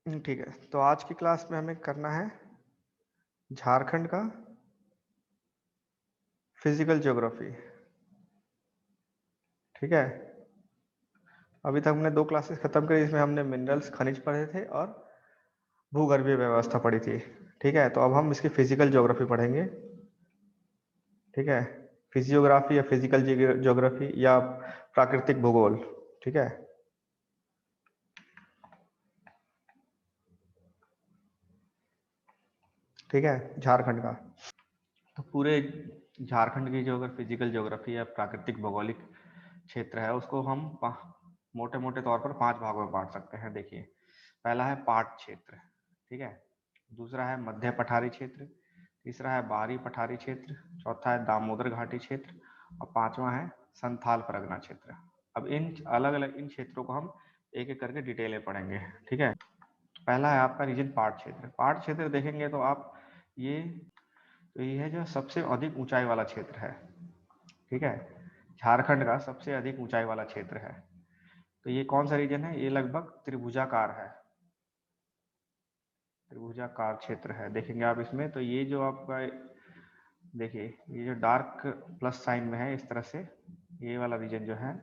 ठीक है, तो आज की क्लास में हमें करना है झारखंड का फिजिकल ज्योग्राफी। ठीक है, अभी तक हमने 2 क्लासेस खत्म करी, इसमें हमने मिनरल्स खनिज पढ़े थे और भूगर्भीय व्यवस्था पढ़ी थी। ठीक है, तो अब हम इसकी फिजिकल ज्योग्राफी पढ़ेंगे। ठीक है, फिजियोग्राफी या फिजिकल ज्योग्राफी या प्राकृतिक भूगोल। ठीक है, ठीक है, झारखंड का तो पूरे झारखंड की जो अगर फिजिकल ज्योग्राफी या प्राकृतिक भौगोलिक क्षेत्र है उसको हम मोटे मोटे तौर पर 5 भागों में बांट सकते हैं। देखिए, पहला है पाट क्षेत्र, ठीक है, दूसरा है मध्य पठारी क्षेत्र, तीसरा है बाहरी पठारी क्षेत्र, चौथा है दामोदर घाटी क्षेत्र और पांचवा है संथाल परगना क्षेत्र। अब इन अलग अलग इन क्षेत्रों को हम एक एक करके डिटेल में पढ़ेंगे। ठीक है, पहला है आपका रीजन पाट क्षेत्र। पाट क्षेत्र देखेंगे तो आप ये है जो सबसे अधिक ऊंचाई वाला क्षेत्र है। ठीक है, झारखंड का सबसे अधिक ऊंचाई वाला क्षेत्र है। तो ये कौन सा रीजन है? ये लगभग त्रिभुजाकार है, त्रिभुजाकार क्षेत्र है। देखेंगे आप इसमें तो ये जो आपका देखिए ये जो डार्क प्लस साइन में है इस तरह से, ये वाला रीजन जो है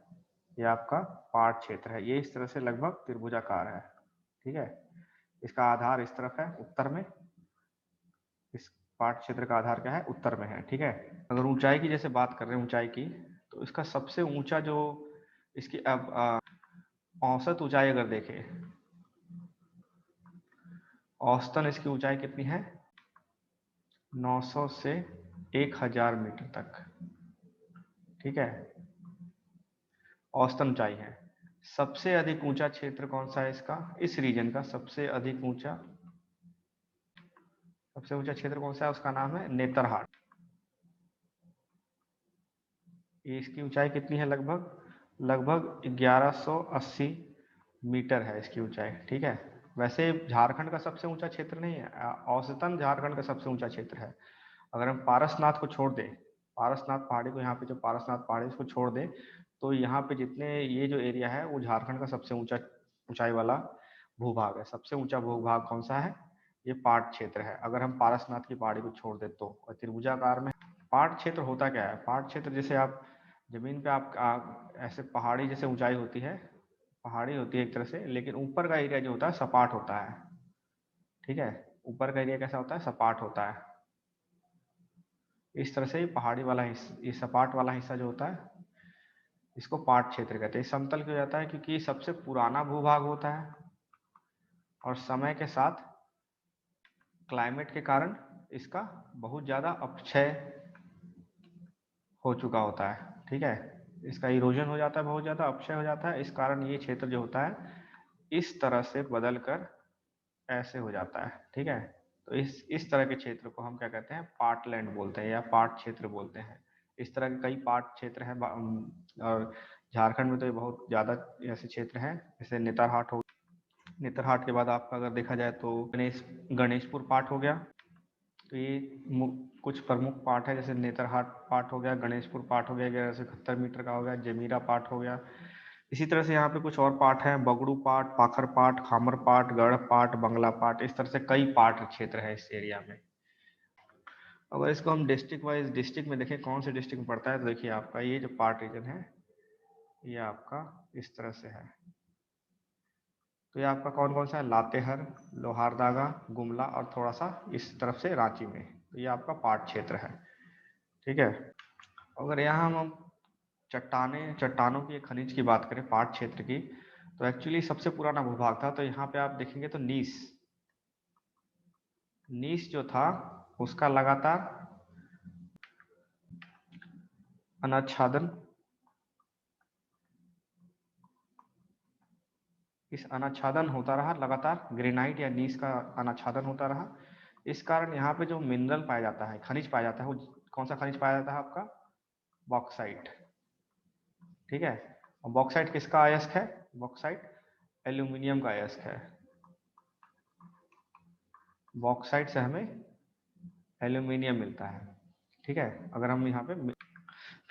ये आपका पाट क्षेत्र है। ये इस तरह से लगभग त्रिभुजाकार है। ठीक है, इसका आधार इस तरफ है उत्तर में, इस पाट क्षेत्र का आधार क्या है? उत्तर में है। ठीक है, अगर ऊंचाई की जैसे बात कर रहे हैं ऊंचाई की, तो इसका सबसे ऊंचा जो इसकी अब औसत ऊंचाई अगर देखें, औसतन इसकी ऊंचाई कितनी है? 900 से 1000 मीटर तक। ठीक है, औसतन ऊंचाई है। सबसे अधिक ऊंचा क्षेत्र कौन सा है इसका? इस रीजन का सबसे ऊंचा क्षेत्र कौन सा है? उसका नाम है नेतरहाट। ये इसकी ऊंचाई कितनी है? लगभग लगभग 1180 मीटर है इसकी ऊंचाई। ठीक है, वैसे झारखंड का सबसे ऊंचा क्षेत्र नहीं है, औसतन झारखंड का सबसे ऊंचा क्षेत्र है। अगर हम पारसनाथ को छोड़ दें, पारसनाथ पहाड़ी को, यहाँ पे जो पारसनाथ पहाड़ी इसको छोड़ दें, तो यहाँ पे जितने ये जो एरिया है वो झारखंड का सबसे ऊंचाई वाला भूभाग है। सबसे ऊंचा भूभाग कौन सा है? ये पाट क्षेत्र है, अगर हम पारसनाथ की पहाड़ी को छोड़ दे तो। और त्रिभुजाकार में पाट क्षेत्र होता क्या है? पाट क्षेत्र जैसे आप जमीन पे ऐसे पहाड़ी जैसे ऊंचाई होती है, पहाड़ी होती है एक तरह से, लेकिन ऊपर का एरिया जो होता है सपाट होता है। ठीक है, ऊपर का एरिया कैसा होता है? सपाट होता है। इस तरह से पहाड़ी वाला हिस्सा, ये सपाट वाला हिस्सा जो होता है इसको पाट क्षेत्र कहते हैं। समतल क्यों जाता है? क्योंकि ये सबसे पुराना भूभाग होता है और समय के साथ क्लाइमेट के कारण इसका बहुत ज्यादा अपक्षय हो चुका होता है। ठीक है, इसका इरोजन हो जाता है, बहुत ज्यादा अपक्षय हो जाता है। इस कारण ये क्षेत्र जो होता है इस तरह से बदल कर ऐसे हो जाता है। ठीक है, तो इस तरह के क्षेत्र को हम क्या कहते हैं? पार्टलैंड बोलते हैं या पाट क्षेत्र बोलते हैं। इस तरह के कई पाट क्षेत्र हैं और झारखंड में तो ये बहुत ज्यादा ऐसे क्षेत्र हैं। जैसे नेतरहाट हो, नेतरहाट के बाद आपका अगर देखा जाए तो गणेशपुर पाट हो गया। तो ये कुछ प्रमुख पाठ है, जैसे नेतरहाट पाठ हो गया, गणेशपुर पाठ हो गया 1171 मीटर का हो गया, जमीरा पाठ हो गया। इसी तरह से यहाँ पे कुछ और पाठ हैं, बगड़ू पाठ, पाखर पाठ, खामर पाठ, गढ़ पाठ, बंगला पाठ। इस तरह से कई पाठ क्षेत्र है इस एरिया में। अगर इसको हम डिस्ट्रिक्ट वाइज डिस्ट्रिक्ट में देखें कौन से डिस्ट्रिक्ट में पड़ता है, तो देखिए आपका ये जो पार्ट रीजन है ये आपका इस तरह से है। तो ये आपका कौन कौन सा है? लातेहर, लोहारदागा, गुमला और थोड़ा सा इस तरफ से रांची में। तो ये आपका पाट क्षेत्र है। ठीक है, अगर यहाँ हम चट्टानों की खनिज की बात करें पाट क्षेत्र की, तो एक्चुअली सबसे पुराना भूभाग था। तो यहाँ पे आप देखेंगे तो नीस जो था उसका लगातार अनाच्छादन, इस अनाच्छादन होता रहा लगातार, ग्रेनाइट या नीस का अनाच्छादन होता रहा। इस कारण यहाँ पे जो मिनरल पाया जाता है, खनिज पाया जाता है, वो कौन सा खनिज पाया जाता है? आपका बॉक्साइट। ठीक है, और बॉक्साइट किसका अयस्क है? बॉक्साइट एल्यूमिनियम का अयस्क है। बॉक्साइट से हमें एल्यूमिनियम मिलता है। ठीक है, अगर हम यहाँ पे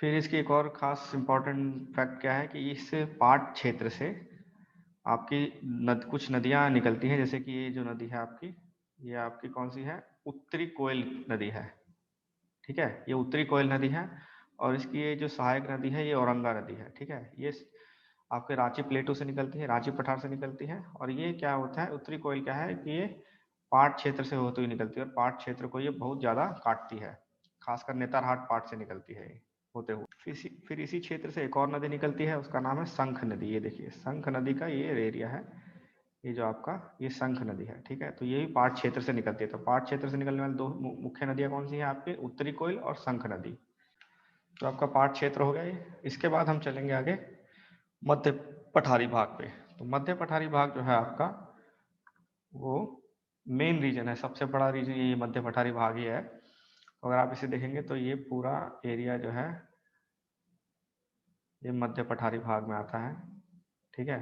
फिर इसकी एक और खास इंपॉर्टेंट फैक्ट क्या है कि इस पाट क्षेत्र से आपकी कुछ नदियां निकलती हैं, जैसे कि ये जो नदी है आपकी, ये आपकी कौन सी है, उत्तरी कोयल नदी है। ठीक है, ये उत्तरी कोयल नदी है। और इसकी ये जो सहायक नदी है ये औरंगा नदी है। ठीक है, ये आपके रांची प्लेटू से निकलती है, रांची पठार से निकलती है। और ये क्या होता है, उत्तरी कोयल क्या है कि ये पाट क्षेत्र से होती हुई निकलती है, और पाट क्षेत्र को ये बहुत ज्यादा काटती है, खासकर नेतरहाट पाट से निकलती है ये होते हुए। फिर इसी क्षेत्र से एक और नदी निकलती है, उसका नाम है शंख नदी। ये देखिए शंख नदी का ये एरिया है, ये जो आपका ये शंख नदी है। ठीक है, तो ये भी पाट क्षेत्र से निकलती है। तो पाट क्षेत्र से निकलने वाली दो मुख्य नदियां कौन सी है आपके, उत्तरी कोयल और शंख नदी। तो आपका पाट क्षेत्र हो गया ये। इसके बाद हम चलेंगे आगे मध्य पठारी भाग पे। तो मध्य पठारी भाग जो है आपका, वो मेन रीजन है, सबसे बड़ा रीजन ये मध्य पठारी भाग ही है। अगर आप इसे देखेंगे तो ये पूरा एरिया जो है ये मध्य पठारी भाग में आता है। ठीक है,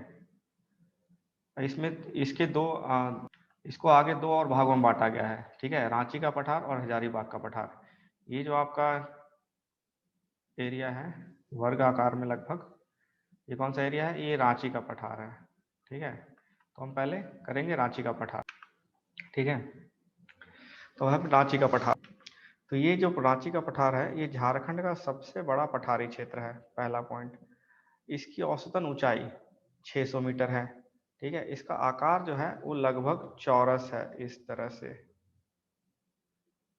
इसमें इसके इसको आगे दो और भागों में बांटा गया है। ठीक है, रांची का पठार और हजारीबाग का पठार। ये जो आपका एरिया है वर्ग आकार में लगभग, ये कौन सा एरिया है, ये रांची का पठार है। ठीक है, तो हम पहले करेंगे रांची का पठार। ठीक है, तो हम रांची का पठार, तो ये जो रांची का पठार है ये झारखंड का सबसे बड़ा पठारी क्षेत्र है, पहला पॉइंट। इसकी औसतन ऊंचाई 600 मीटर है। ठीक है, इसका आकार जो है वो लगभग चौरस है, इस तरह से।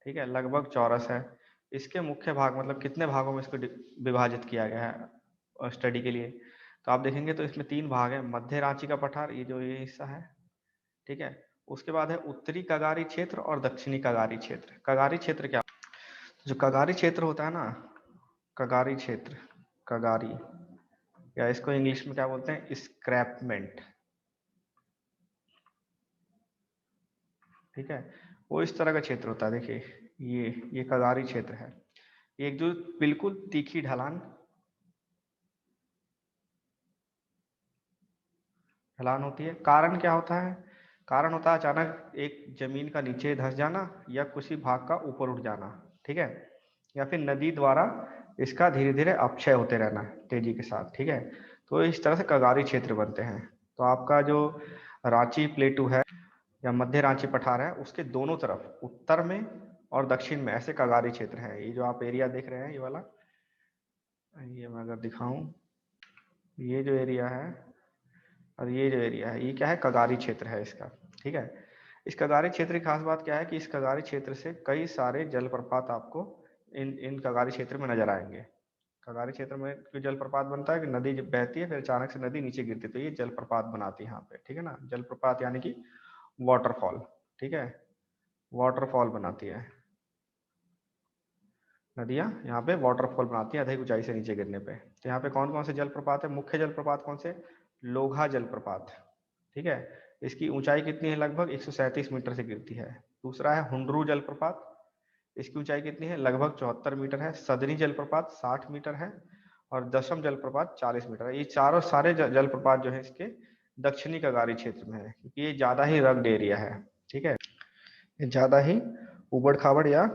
ठीक है, लगभग चौरस है। इसके मुख्य भाग मतलब कितने भागों में इसको विभाजित किया गया है स्टडी के लिए, तो आप देखेंगे तो इसमें 3 भाग है। मध्य रांची का पठार, ये जो ये हिस्सा है। ठीक है, उसके बाद है उत्तरी कगारी क्षेत्र और दक्षिणी कगारी क्षेत्र। कगारी क्षेत्र क्या, जो कगारी क्षेत्र होता है ना, कगारी क्षेत्र, कगारी, या इसको इंग्लिश में क्या बोलते हैं, स्क्रैपमेंट। ठीक है, वो इस तरह का क्षेत्र होता है। देखिए ये कगारी क्षेत्र है, एक जो बिल्कुल तीखी ढलान ढलान होती है। कारण क्या होता है, कारण होता है अचानक एक जमीन का नीचे धंस जाना या किसी भाग का ऊपर उठ जाना। ठीक है, या फिर नदी द्वारा इसका धीरे धीरे अपक्षय होते रहना तेजी के साथ। ठीक है, तो इस तरह से कगारी क्षेत्र बनते हैं। तो आपका जो रांची प्लेटू है या मध्य रांची पठार है, उसके दोनों तरफ उत्तर में और दक्षिण में ऐसे कगारी क्षेत्र हैं। ये जो आप एरिया देख रहे हैं ये वाला, ये मैं अगर दिखाऊं, ये जो एरिया है और ये जो एरिया है, ये क्या है, कगारी क्षेत्र है इसका। ठीक है, इस कगारी क्षेत्र की खास बात क्या है कि इस कगारी क्षेत्र से कई सारे जलप्रपात आपको इन इन कगारी क्षेत्र में नजर आएंगे। कगारी क्षेत्र में क्यों जलप्रपात बनता है कि नदी जब बहती है फिर अचानक से नदी नीचे गिरती है, तो ये जलप्रपात बनाती है यहाँ पे। ठीक है ना, जलप्रपात यानी कि वाटरफॉल। ठीक है, वाटरफॉल बनाती है नदियां, यहाँ पे वाटरफॉल बनाती है अधिक ऊंचाई से नीचे गिरने पे। तो यहाँ पे कौन कौन से जलप्रपात है, मुख्य जलप्रपात कौन से, लोघा जलप्रपात। ठीक है, इसकी ऊंचाई कितनी है, लगभग 137 मीटर से गिरती है। दूसरा है हुंडरू जलप्रपात, इसकी ऊंचाई कितनी है, लगभग 74 मीटर है। सदनी जलप्रपात 60 मीटर है। और दशम जलप्रपात 40 मीटर है। ये चारों सारे जलप्रपात जो है इसके दक्षिणी कगारी क्षेत्र में है, क्योंकि ये ज्यादा ही रग्ड एरिया है। ठीक है, ये ज्यादा ही उबड़ खाबड़ या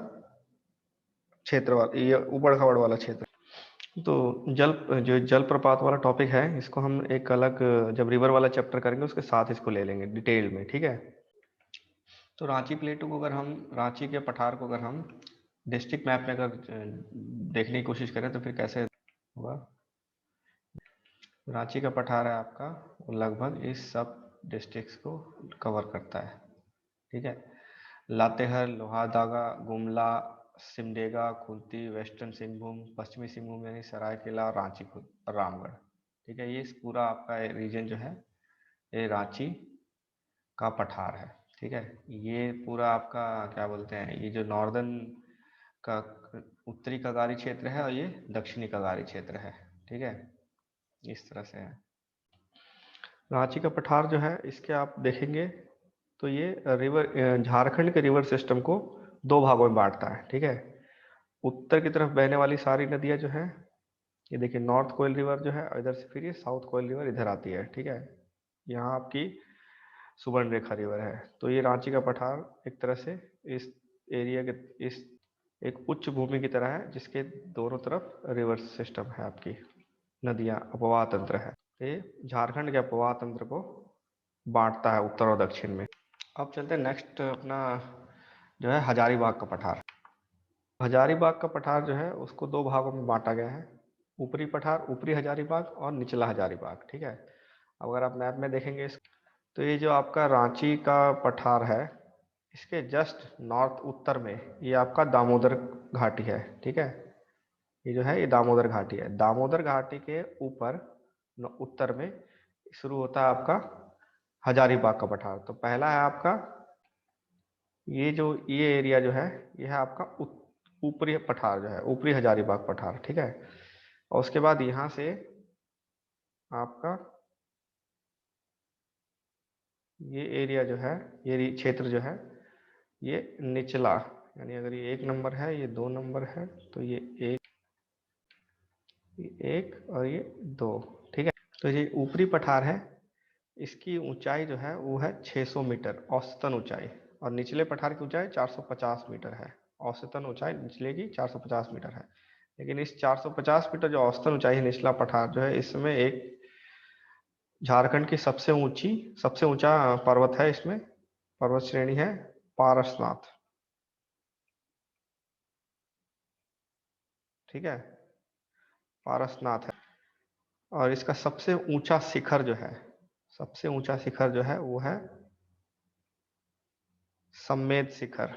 क्षेत्र वाला, ये उबड़ खाबड़ वाला क्षेत्र। तो जो जलप्रपात वाला टॉपिक है इसको हम एक अलग, जब रिवर वाला चैप्टर करेंगे उसके साथ इसको ले लेंगे डिटेल में। ठीक है, तो रांची प्लेटू को अगर हम, रांची के पठार को अगर हम डिस्ट्रिक्ट मैप में अगर देखने की कोशिश करें तो फिर कैसे होगा। रांची का पठार है आपका, वो लगभग इस सब डिस्ट्रिक्ट्स को कवर करता है। ठीक है, लातेहार, लोहारदगा, गुमला, सिमडेगा, खुंटी, वेस्टर्न सिंहभूम, पश्चिमी सिंहभूम यानी सरायकेला, रांची खुद और रामगढ़। ठीक है, ये पूरा आपका रीजन जो है ये रांची का पठार है। ठीक है, ये पूरा आपका क्या बोलते हैं, ये जो नॉर्दर्न का उत्तरी कगारी क्षेत्र है और ये दक्षिणी कगारी क्षेत्र है। ठीक है, इस तरह से है। रांची का पठार जो है इसके आप देखेंगे तो ये रिवर, झारखंड के रिवर सिस्टम को 2 भागों में बांटता है। ठीक है, उत्तर की तरफ बहने वाली सारी नदियां जो है, ये देखिए नॉर्थ कोयल रिवर जो है, इधर से फिर ये साउथ कोयल रिवर इधर आती है। ठीक है, यहाँ आपकी सुवर्ण रेखा रिवर है। तो ये रांची का पठार एक तरह से इस एरिया के इस एक उच्च भूमि की तरह है जिसके दोनों तरफ रिवर सिस्टम है, आपकी नदियां अपवाह तंत्र है। ये झारखंड के अपवाह तंत्र को बांटता है उत्तर और दक्षिण में। अब चलते हैं नेक्स्ट अपना जो है हजारीबाग का पठार। हजारीबाग का पठार जो है उसको दो भागों में बांटा गया है, ऊपरी पठार, ऊपरी हजारीबाग और निचला हजारीबाग। ठीक है, अगर आप मैप में देखेंगे तो ये जो आपका रांची का पठार है, इसके जस्ट नॉर्थ उत्तर में ये आपका दामोदर घाटी है। ठीक है, ये जो है ये दामोदर घाटी है। दामोदर घाटी के ऊपर उत्तर में शुरू होता है आपका हजारीबाग का पठार। तो पहला है आपका ये एरिया जो है ये है आपका ऊपरी पठार जो है, ऊपरी हजारीबाग पठार। ठीक है, और उसके बाद यहाँ से आपका ये एरिया जो है, ये क्षेत्र जो है ये निचला, यानी अगर ये 1 नंबर है, ये 2 नंबर है, तो ये 1 और ये 2। ठीक है, तो ये ऊपरी पठार है, इसकी ऊंचाई जो है वो है 600 मीटर औसतन ऊंचाई, और निचले पठार की ऊंचाई 450 मीटर है। औसतन ऊंचाई निचले की 450 मीटर है। लेकिन इस 450 मीटर जो औसतन ऊंचाई है निचला पठार जो है, इसमें एक झारखंड की सबसे ऊंचा पर्वत है, इसमें पर्वत श्रेणी है पारसनाथ। ठीक है, पारसनाथ है, और इसका सबसे ऊंचा शिखर जो है, सबसे ऊंचा शिखर जो है वो है सम्मेद शिखर।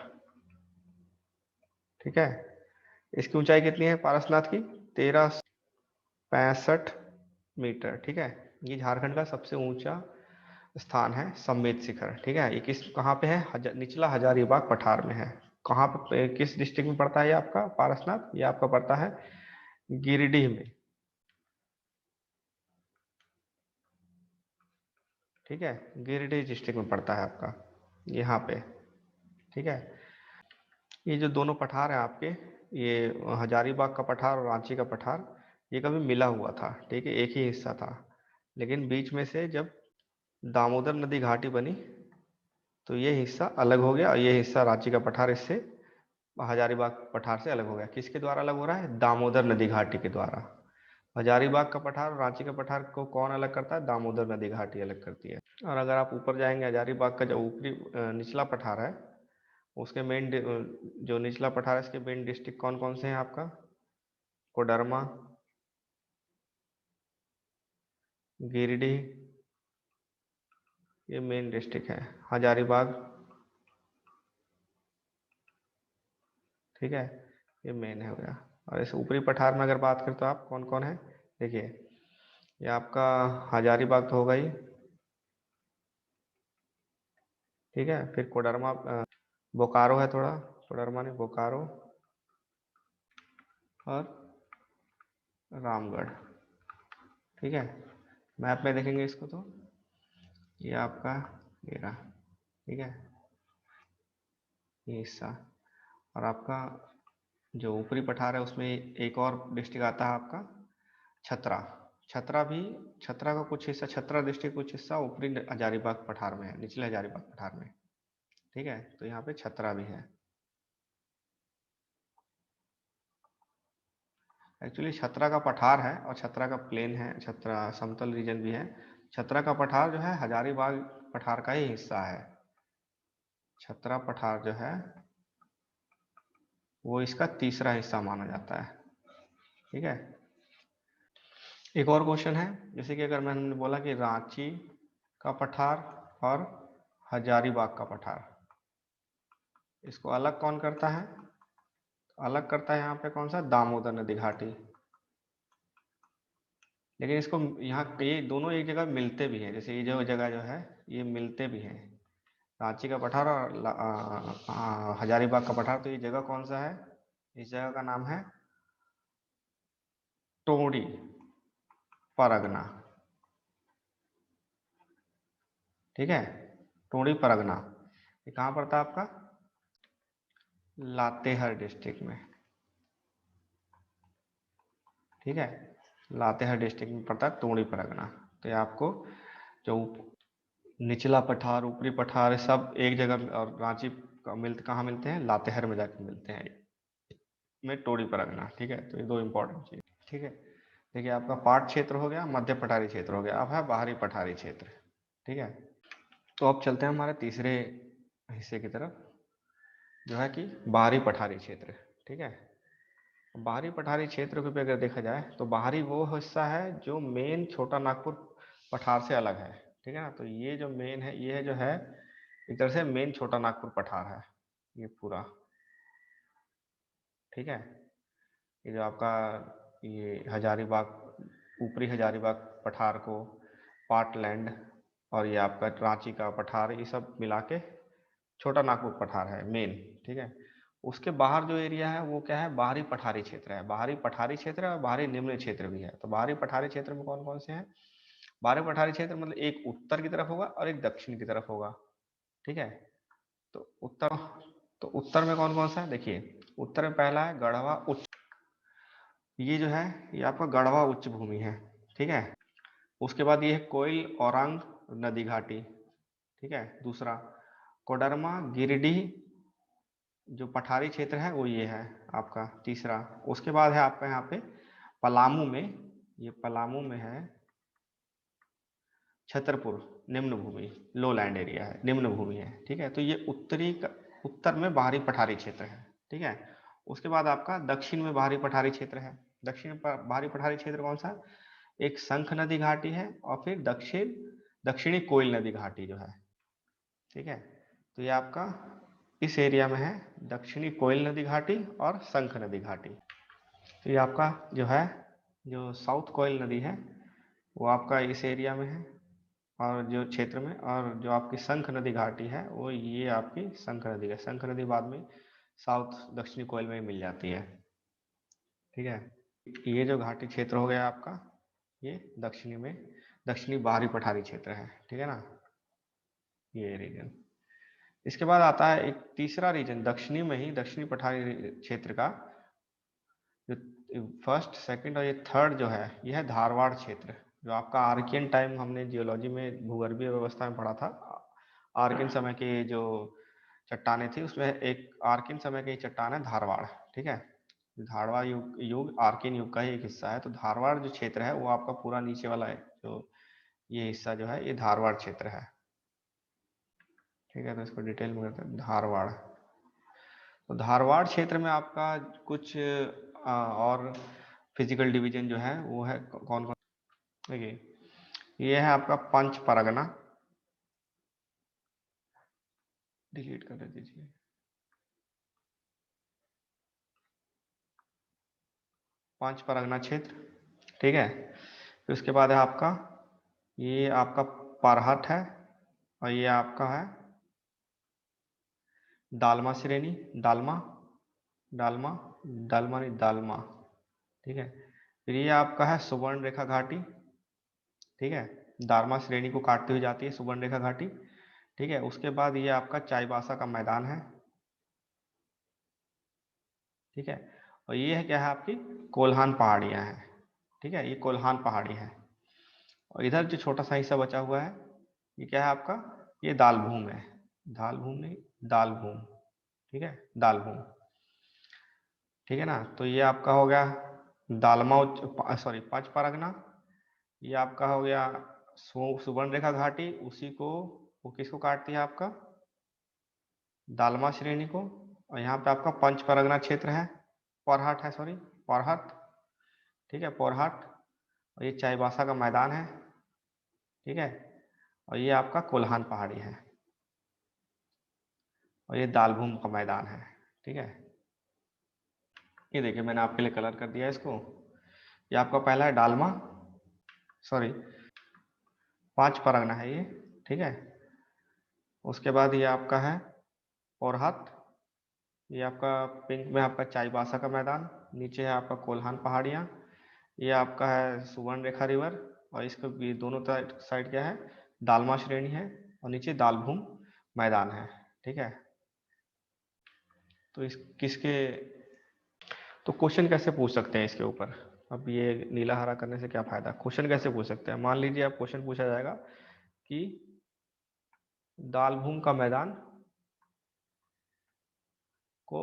ठीक है, इसकी ऊंचाई कितनी है पारसनाथ की? 1365 मीटर। ठीक है, ये झारखंड का सबसे ऊंचा स्थान है सम्मेद शिखर। ठीक है, ये कहाँ पे है? निचला हजारीबाग पठार में है। कहाँ पे, किस डिस्ट्रिक्ट में पड़ता है ये आपका पारसनाथ? ये आपका पड़ता है गिरिडीह में। ठीक है, गिरिडीह डिस्ट्रिक्ट में पड़ता है आपका यहाँ पे। ठीक है, ये जो दोनों पठार हैं आपके, ये हजारीबाग का पठार और रांची का पठार, ये कभी मिला हुआ था। ठीक है, एक ही हिस्सा था, लेकिन बीच में से जब दामोदर नदी घाटी बनी तो ये हिस्सा अलग हो गया, और ये हिस्सा रांची का पठार इससे हजारीबाग पठार से अलग हो गया। किसके द्वारा अलग हो रहा है? दामोदर नदी घाटी के द्वारा। हजारीबाग का पठार और रांची का पठार को कौन अलग करता है? दामोदर नदी घाटी अलग करती है। और अगर आप ऊपर जाएंगे, हजारीबाग का जो ऊपरी निचला पठार है, उसके मेन जो निचला पठार है, इसके मेन डिस्ट्रिक्ट कौन कौन से हैं आपका? कोडरमा, गिरिडीह, ये मेन डिस्ट्रिक्ट है। हजारीबाग, ठीक है, ये मेन है हो गया। और इस ऊपरी पठार में अगर बात करें तो आप कौन कौन है, देखिए ये आपका हजारीबाग तो होगा ही। ठीक है, फिर कोडरमा, बोकारो है थोड़ा, कोडरमा नहीं बोकारो, और रामगढ़। ठीक है, मैप में देखेंगे इसको तो ये आपका ये रहा। ठीक है, ये हिस्सा, और आपका जो ऊपरी पठार है उसमें एक और डिस्ट्रिक्ट आता है आपका छतरा। छतरा भी, छतरा का कुछ हिस्सा, छतरा डिस्ट्रिक्ट कुछ हिस्सा ऊपरी हजारीबाग पठार में है, निचले हजारीबाग पठार में। ठीक है, तो यहाँ पे छतरा भी है। एक्चुअली छतरा का पठार है और छतरा का प्लेन है, छतरा समतल रीजन भी है। छतरा का पठार जो है हजारीबाग पठार का ही हिस्सा है। छतरा पठार जो है वो इसका तीसरा हिस्सा माना जाता है। ठीक है, एक और क्वेश्चन है, जैसे कि अगर मैंने बोला कि रांची का पठार और हजारीबाग का पठार, इसको अलग कौन करता है? अलग करता है यहाँ पे कौन सा? दामोदर नदी घाटी। लेकिन इसको यहाँ ये दोनों एक जगह मिलते भी हैं, जैसे ये जो जगह जो है ये मिलते भी हैं, रांची का पठार और हजारीबाग का पठार। तो ये जगह कौन सा है? इस जगह का नाम है टोंडी परगना। ठीक है, टोंडी परगना, ये कहाँ पड़ता है आपका? लातेहार डिस्ट्रिक्ट में। ठीक है, लातेहार डिस्ट्रिक्ट में पड़ता है टोंडी परगना। तो ये आपको जो निचला पठार ऊपरी पठार सब एक जगह, और रांची का कहाँ मिलते हैं? लातेहार में जाकर मिलते हैं, में टोंडी परगना। ठीक है, तो ये दो इंपॉर्टेंट चीज। ठीक है, देखिए आपका पाट क्षेत्र हो गया, मध्य पठारी क्षेत्र हो गया, अब है बाहरी पठारी क्षेत्र। ठीक है, तो अब चलते हैं हमारे तीसरे हिस्से की तरफ, जो है कि बाहरी पठारी क्षेत्र। ठीक है, बाहरी पठारी क्षेत्र को भी अगर देखा जाए तो बाहरी वो हिस्सा है जो मेन छोटा नागपुर पठार से अलग है। ठीक है ना, तो ये जो मेन है, ये जो है एक तरह से मेन छोटा नागपुर पठार है ये पूरा। ठीक है, ये जो आपका ये हजारीबाग, ऊपरी हजारीबाग पठार को, पाटलैंड, और ये आपका रांची का पठार, ये सब मिला के छोटा नागपुर पठार है मेन। ठीक है, उसके बाहर जो एरिया है वो क्या है, बाहरी पठारी क्षेत्र है। बाहरी पठारी क्षेत्र है और बाहरी निम्न क्षेत्र भी है। तो बाहरी पठारी क्षेत्र में कौन कौन से हैं? बाहरी पठारी क्षेत्र मतलब एक उत्तर की तरफ होगा और एक दक्षिण की तरफ होगा। ठीक है, तो उत्तर में कौन कौन सा है, देखिए उत्तर में पहला है गढ़वा उच्च, ये जो है ये आपका गढ़वा उच्च भूमि है। ठीक है, उसके बाद ये है कोयल औरंग नदी घाटी। ठीक है, दूसरा कोडरमा गिरिडीह जो पठारी क्षेत्र है वो ये है आपका तीसरा। उसके बाद है आपका यहाँ पे पलामू में, ये पलामू में है छतरपुर निम्न भूमि, लो लैंड एरिया है, निम्न भूमि है। ठीक है, तो ये उत्तर में बाहरी पठारी क्षेत्र है। ठीक है, उसके बाद आपका दक्षिण में बाहरी पठारी क्षेत्र है। दक्षिण बाहरी पठारी क्षेत्र कौन सा? एक शंख नदी घाटी है और फिर दक्षिणी कोयल नदी घाटी जो है। ठीक है, तो ये आपका इस एरिया में है दक्षिणी कोयल नदी घाटी और शंख नदी घाटी। तो ये आपका जो है, जो साउथ कोयल नदी है वो आपका इस एरिया में है और जो क्षेत्र में, और जो आपकी शंख नदी घाटी है वो ये आपकी शंख नदी है। शंख नदी बाद में साउथ दक्षिणी कोयल में मिल जाती है। ठीक है, ये जो घाटी क्षेत्र हो गया आपका, ये दक्षिणी बाहरी पठारी क्षेत्र है। ठीक है ना, ये रीजन। इसके बाद आता है एक तीसरा रीजन दक्षिणी में ही, दक्षिणी पठारी क्षेत्र का जो फर्स्ट सेकंड और ये थर्ड जो है, ये है धारवाड़ क्षेत्र। जो आपका आर्कियन टाइम हमने जियोलॉजी में भूगर्भीय व्यवस्था में पढ़ा था, आर्कियन समय की जो चट्टानें थी उसमें एक आर्कियन समय की चट्टान है धारवाड़। ठीक है, धारवाड़ युग आर्कियन युग का ही एक हिस्सा है। तो धारवाड़ जो क्षेत्र है वो आपका पूरा नीचे वाला है, जो ये हिस्सा जो है ये धारवाड़ क्षेत्र है। ठीक है, तो इसको डिटेल में करते हैं धारवाड़। तो धारवाड़ क्षेत्र में आपका कुछ और फिजिकल डिवीजन जो है वो है कौन कौन? देखिए ये है आपका पंच परगना, डिलीट कर दीजिए, पंच परगना क्षेत्र। ठीक है, फिर उसके बाद है आपका, ये आपका परहट है और ये आपका है दालमा श्रेणी, दालमा दालमा दालमा नहीं दालमा। ठीक है, फिर ये आपका है सुवर्ण रेखा घाटी। ठीक है, दारमा श्रेणी को काटती हुई जाती है सुवर्ण रेखा घाटी। ठीक है, उसके बाद ये आपका चाईबासा का मैदान है। ठीक है, और ये है क्या है आपकी कोल्हान पहाड़ियां हैं। ठीक है, ये कोल्हान पहाड़ी है। और इधर जो छोटा सा हिस्सा बचा हुआ है ये क्या है आपका, ये दालभूम है, दालभूम नहीं दालभूम। ठीक है, दालभूम। ठीक है ना, तो ये आपका हो गया दालमा सॉरी पांच परगना। ये आपका हो गया सुवर्ण रेखा घाटी, उसी को वो किसको काटती है आपका दालमा श्रेणी को। और यहाँ पे आपका पंच परगना क्षेत्र है, पोरहाट है सॉरी पोरहाट। ठीक है, पोरहाट। और ये चाईबासा का मैदान है। ठीक है, और ये आपका कोल्हान पहाड़ी है और ये दालभूम का मैदान है। ठीक है, ये देखिए मैंने आपके लिए कलर कर दिया इसको। ये आपका पहला है डालमा सॉरी पांच परगना है ये। ठीक है, उसके बाद ये आपका है पोरहाट, ये आपका पिंक में आपका चाईबासा का मैदान, नीचे है आपका कोल्हान पहाड़ियाँ, ये आपका है सुवर्ण रेखा रिवर, और इसके भी दोनों साइड क्या है दालमा श्रेणी है, और नीचे दालभूम मैदान है। ठीक है, तो इस किसके, तो क्वेश्चन कैसे पूछ सकते हैं इसके ऊपर? अब ये नीला हरा करने से क्या फायदा, क्वेश्चन कैसे पूछ सकते हैं? मान लीजिए आप क्वेश्चन पूछा जाएगा कि दालभूम का मैदान को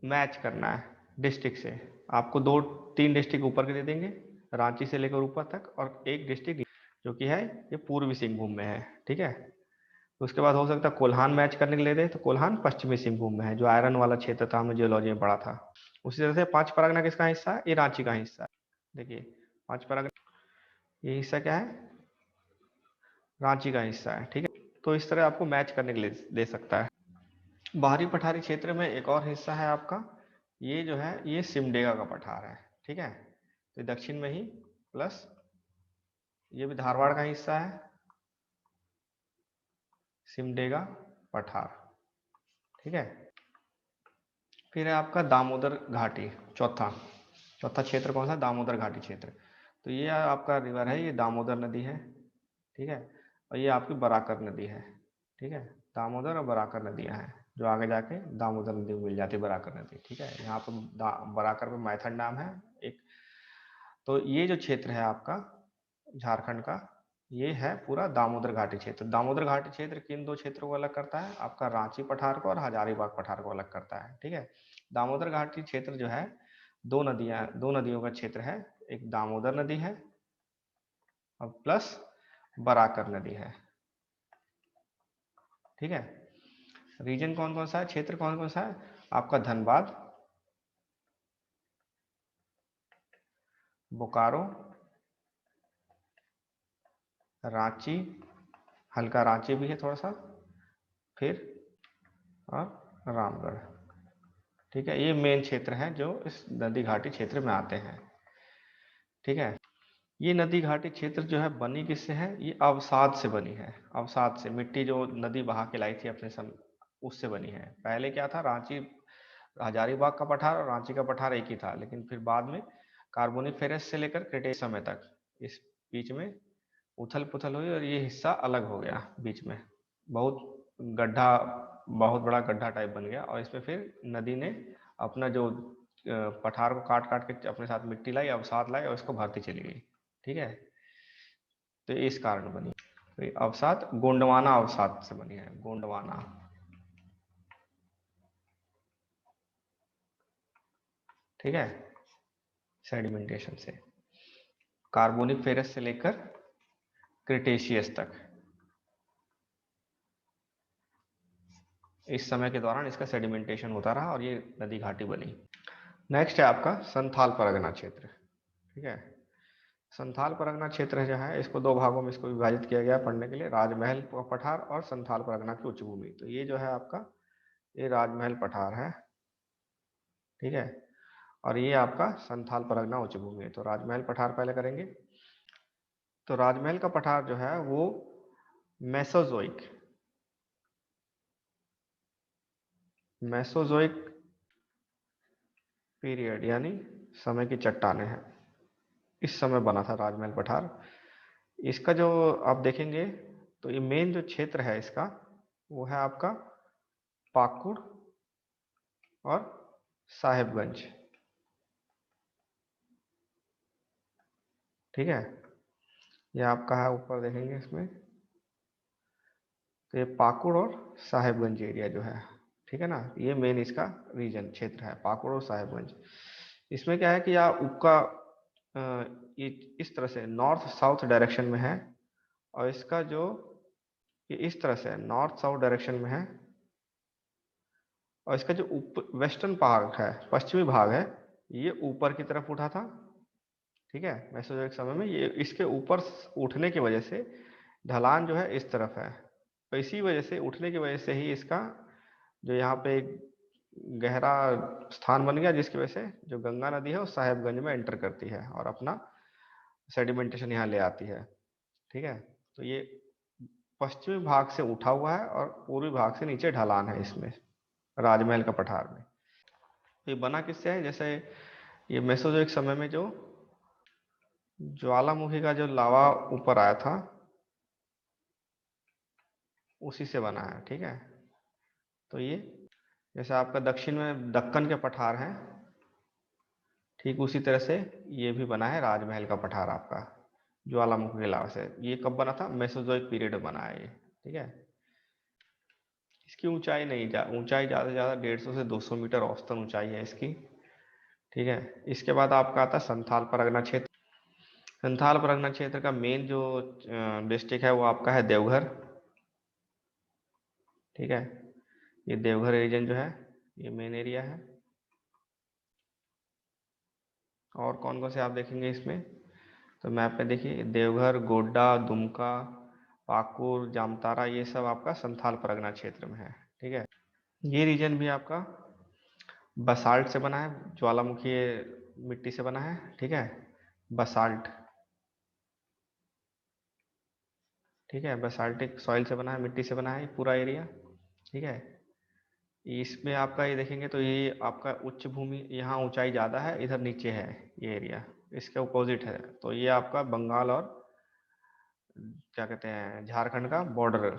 मैच करना है डिस्ट्रिक्ट से, आपको 2-3 डिस्ट्रिक्ट ऊपर के दे देंगे रांची से लेकर ऊपर तक, और एक डिस्ट्रिक्ट जो कि है ये पूर्वी सिंहभूम में है, ठीक है। उसके बाद हो सकता है कोल्हान मैच करने के लिए दे, तो कोल्हान पश्चिमी सिंहभूम में है, जो आयरन वाला क्षेत्र था, हमने जियोलॉजी में पढ़ा था। उसी तरह से पांच परगना किसका हिस्सा है? ये रांची का हिस्सा है। देखिए पांच परगना, ये हिस्सा क्या है? रांची का हिस्सा है, ठीक है। तो इस तरह आपको मैच करने के लिए दे सकता है। बाहरी पठारी क्षेत्र में एक और हिस्सा है आपका, ये जो है ये सिमडेगा का पठार है, ठीक है। तो दक्षिण में ही, प्लस ये भी धारवाड़ का हिस्सा है, सिमडेगा पठार, ठीक है। फिर है आपका दामोदर घाटी, चौथा चौथा क्षेत्र कौन सा? दामोदर घाटी क्षेत्र। तो ये आपका रिवर है, ये दामोदर नदी है, ठीक है। और ये आपकी बराकर नदी है, ठीक है। दामोदर और बराकर नदियां हैं, जो आगे जाके दामोदर नदी में मिल जाती है, बराकर नदी, ठीक है। यहाँ पर बराकर पे मैथन डैम है एक। तो ये जो क्षेत्र है आपका झारखंड का, ये है पूरा दामोदर घाटी क्षेत्र। दामोदर घाटी क्षेत्र किन दो क्षेत्रों को अलग करता है? आपका रांची पठार को और हजारीबाग पठार को अलग करता है, ठीक है। दामोदर घाटी क्षेत्र जो है दो नदियों का क्षेत्र है, एक दामोदर नदी है और प्लस बराकर नदी है, ठीक है। रीजन कौन कौन सा है, क्षेत्र कौन कौन सा है? आपका धनबाद, बोकारो, रांची, हल्का रांची भी है थोड़ा सा, फिर और रामगढ़, ठीक है। ये मेन क्षेत्र है जो इस नदी घाटी क्षेत्र में आते हैं, ठीक है। ये नदी घाटी क्षेत्र जो है बनी किससे है? ये अवसाद से बनी है, अवसाद से, मिट्टी जो नदी बहा के लाई थी अपने उससे बनी है। पहले क्या था? रांची, हजारीबाग का पठार और रांची का पठार एक ही था, लेकिन फिर बाद में कार्बोनिफेरस से लेकर क्रिटेशियस समय तक इस बीच में उथल पुथल हुई और ये हिस्सा अलग हो गया बीच में, बहुत गड्ढा, बहुत बड़ा गड्ढा टाइप बन गया, और इसमें फिर नदी ने अपना जो पठार को काट काट के अपने साथ मिट्टी लाई, अवसाद लाई और इसको भरती चली गई, ठीक है। तो इस कारण बनी, तो अवसाद गोंडवाना अवसाद से बनी है, गोंडवाना, ठीक है। सेडिमेंटेशन से, कार्बोनिक फेरस से लेकर क्रिटेशियस तक इस समय के दौरान इसका सेडिमेंटेशन होता रहा और ये नदी घाटी बनी। नेक्स्ट है आपका संथाल परगना क्षेत्र, ठीक है। संथाल परगना क्षेत्र जो है, इसको दो भागों में इसको विभाजित किया गया पढ़ने के लिए, राजमहल पठार और संथाल परगना की उच्च भूमि। तो ये जो है आपका, ये राजमहल पठार है, ठीक है। और ये आपका संथाल परगना उच्च भूमि है। तो राजमहल पठार पहले करेंगे। तो राजमहल का पठार जो है वो मेसोजोइक मेसोजोइक पीरियड यानी समय की चट्टाने हैं, इस समय बना था राजमहल पठार। इसका जो आप देखेंगे, तो ये मेन जो क्षेत्र है इसका, वो है आपका पाकुड़ और साहेबगंज, ठीक है। ये आपका है, ऊपर देखेंगे इसमें, तो ये पाकुड़ और साहेबगंज एरिया जो है, ठीक है ना, ये मेन इसका रीजन क्षेत्र है, पाकुड़ और साहेबगंज। इसमें क्या है कि आप आपका ये इस तरह से नॉर्थ साउथ डायरेक्शन में है, और इसका जो ये इस तरह से नॉर्थ साउथ डायरेक्शन में है, और इसका जो वेस्टर्न भाग है, पश्चिमी भाग है, ये ऊपर की तरफ उठा था, ठीक है। मेसोजोइक समय में ये इसके ऊपर उठने की वजह से ढलान जो है इस तरफ है, तो इसी वजह से, उठने की वजह से ही इसका जो यहाँ पे एक गहरा स्थान बन गया, जिसकी वजह से जो गंगा नदी है वो साहेबगंज में एंटर करती है और अपना सेडिमेंटेशन यहाँ ले आती है, ठीक है। तो ये पश्चिमी भाग से उठा हुआ है और पूर्वी भाग से नीचे ढलान है इसमें, राजमहल का पठार में। तो ये बना किससे है? जैसे ये मेसोजोइक समय में जो ज्वालामुखी का जो लावा ऊपर आया था, उसी से बना है, ठीक है। तो ये जैसे आपका दक्षिण में दक्कन के पठार हैं, ठीक उसी तरह से ये भी बना है राजमहल का पठार आपका, ज्वालामुखी के लावा से। ये कब बना था? मेसोजोइक पीरियड में बना है ये, ठीक है। इसकी ऊंचाई नहीं, ऊंचाई ज़्यादा से ज़्यादा 150 से 200 मीटर औसतन ऊंचाई है इसकी, ठीक है। इसके बाद आपका आता है संथाल परगना क्षेत्र। संथाल परगना क्षेत्र का मेन जो डिस्ट्रिक्ट है वो आपका है देवघर। ठीक है, ये देवघर रीजन जो है ये मेन एरिया है। और कौन कौन से आप देखेंगे इसमें, तो मैप में देखिए देवघर, गोड्डा, दुमका, पाकुर, जामतारा, ये सब आपका संथाल परगना क्षेत्र में है। ठीक है, ये रीजन भी आपका बसाल्ट से बना है, ज्वालामुखी मिट्टी से बना है। ठीक है, बसाल्ट, ठीक है, बसाल्टिक सॉइल से बना है, मिट्टी से बना है ये पूरा एरिया। ठीक है, इसमें आपका ये देखेंगे तो ये आपका उच्च भूमि, यहाँ ऊंचाई ज़्यादा है, इधर नीचे है ये एरिया, इसके अपोजिट है। तो ये आपका बंगाल और क्या कहते हैं झारखंड का बॉर्डर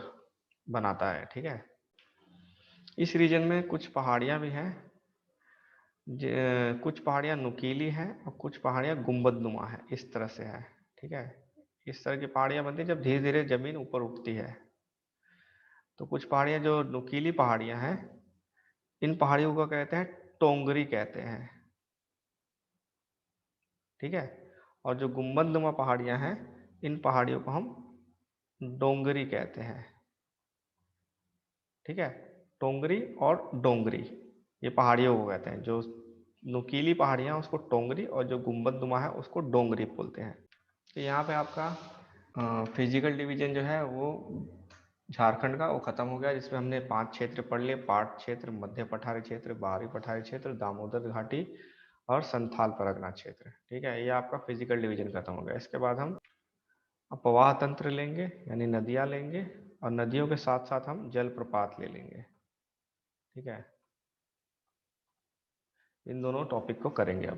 बनाता है। ठीक है, इस रीजन में कुछ पहाड़ियाँ भी हैं, कुछ पहाड़ियाँ नुकीली हैं और कुछ पहाड़ियाँ गुंबदनुमा है, इस तरह से है। ठीक है, इस तरह की पहाड़ियाँ बनती हैं जब धीरे धीरे जमीन ऊपर उठती है। तो कुछ पहाड़ियाँ जो नुकीली पहाड़ियाँ हैं, इन पहाड़ियों को कहते हैं टोंगरी कहते हैं। ठीक है, और जो गुंबदनुमा पहाड़ियाँ हैं, इन पहाड़ियों को हम डोंगरी कहते हैं। ठीक है, टोंगरी और डोंगरी ये पहाड़ियों को कहते हैं। जो नुकीली पहाड़ियाँ उसको टोंगरी और जो गुंबदनुमा है उसको डोंगरी बोलते हैं। तो यहाँ पे आपका फिजिकल डिवीजन जो है वो झारखंड का वो खत्म हो गया, जिसमें हमने 5 क्षेत्र पढ़ लिए, पाट क्षेत्र, मध्य पठारी क्षेत्र, बाहरी पठारी क्षेत्र, दामोदर घाटी और संथाल परगना क्षेत्र। ठीक है, ये आपका फिजिकल डिवीजन खत्म हो गया। इसके बाद हम प्रवाह तंत्र लेंगे, यानी नदियाँ लेंगे, और नदियों के साथ साथ हम जलप्रपात ले लेंगे। ठीक है, इन दोनों टॉपिक को करेंगे अब।